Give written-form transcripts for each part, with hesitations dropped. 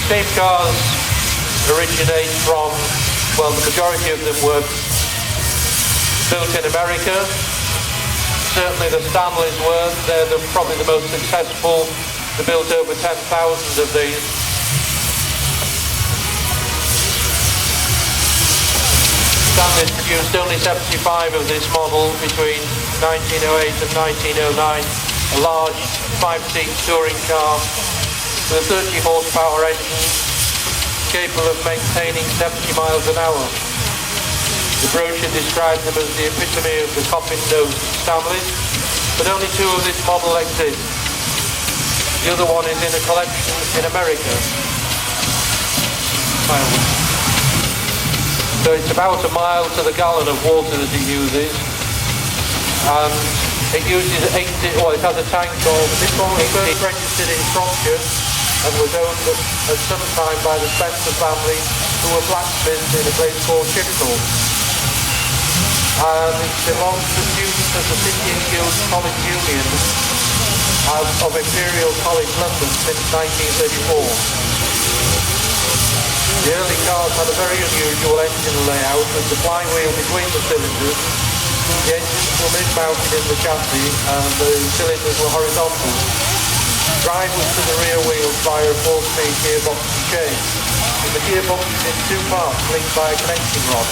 Steam cars originate from, well, the majority of them were built in America. Certainly the Stanleys were. They're probably the most successful. They built over 10,000 of these. Stanleys produced only 75 of this model between 1908 and 1909. A large 5-seat touring car with a 30 horsepower engine capable of maintaining 70 miles an hour. The brochure described them as the epitome of the coffin-nosed Stanleys, but only 2 of this model exist. The other one is in a collection in America. So it's about a mile to the gallon of water that it uses, and it uses it has a tank of, this one was first registered in Shropshire and was owned at some time by the Spencer family, who were blacksmiths in a place called Chipsall. And it belongs to students of the City and Guilds College Union of Imperial College London since 1934. The early cars had a very unusual engine layout with the flywheel between the cylinders. The engines were mid-mounted in the chassis and the cylinders were horizontal. Drive was to the rear wheels via a 4-speed gearbox and chain. The gearbox is in 2 parts linked by a connecting rod.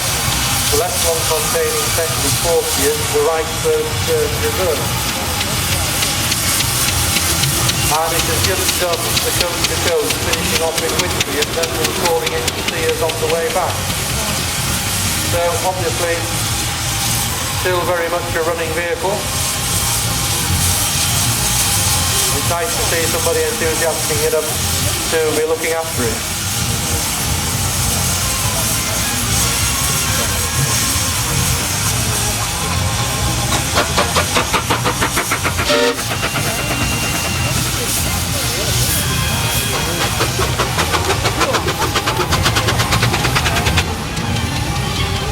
The left one containing second and fourth gears, the right third reverse. And it has just done the coast to coast, finishing off in Whitby and then installing it to Sears on the way back. So obviously still very much a running vehicle. It's nice to see somebody enthusiastic enough to be looking after it.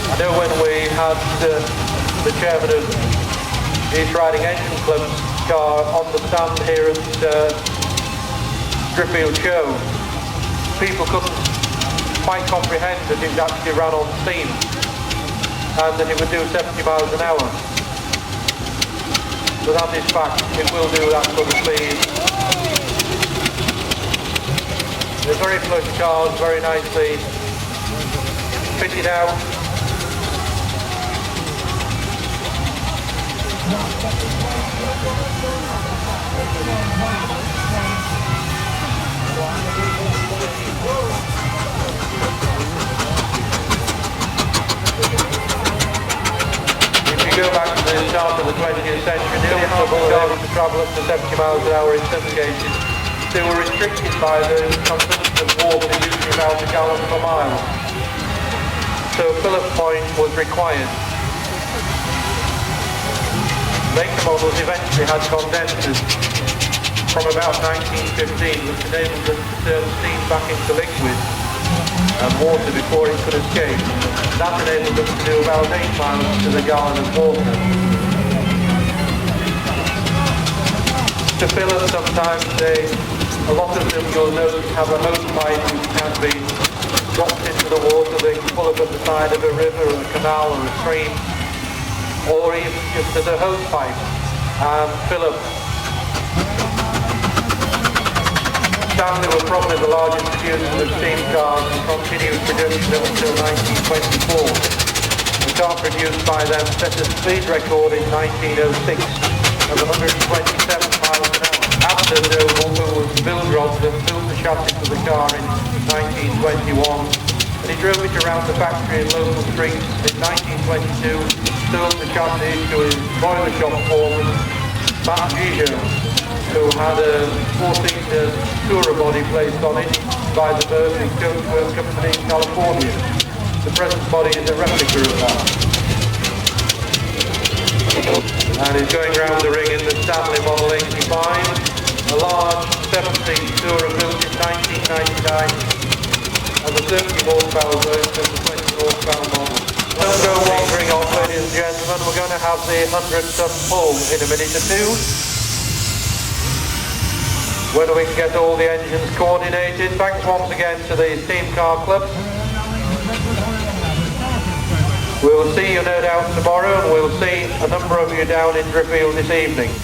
I know when we had the chairman of the East Riding Engine Club's car on the stand here at Driffield show, people couldn't quite comprehend that it actually ran on steam and that it would do 70 miles an hour. But that is fact, it will do that sort of speed. They're very flush cars, very nicely fitted out. 20th century, nearly half of them able to travel up to 70 miles an hour in some cases. They were restricted by the consumption of water, usually about a gallon per mile. So fill-up point was required. Later models eventually had condensers from about 1915, which enabled them to turn steam back into liquid and water before it could escape. That enabled them to do about 8 miles to the gallon of water. To fill up sometimes a lot of them you'll notice have a hose pipe which can be dropped into the water. They can pull up at the side of a river or a canal or a stream, or even just as a hose pipe and fill up. Stanley were probably the largest producers of steam cars and continued production up until 1924. The car produced by them set a speed record in 1906 of 127 miles an hour. After Noble, who was build rods and built the chassis for the car in 1921, and he drove it around the factory in local streets. In 1922, sold the chassis to his boiler shop foreman, Matt Giger, who had a 4-seater tourer body placed on it by the Berkeley Coachwork Company in California. The present body is a replica of that. And he's going round the ring in the Stanley Model 85. A large 7-seat tourer built in 1999 as a 30 horsepower version of the 20 horsepower model. Don't go wandering off, ladies and gentlemen. We're going to have the 100-ton pull in a minute or two. When we can get all the engines coordinated. Thanks once again to the Steam Car Club. We'll see you no doubt tomorrow, and we'll see a number of you down in Driffield this evening.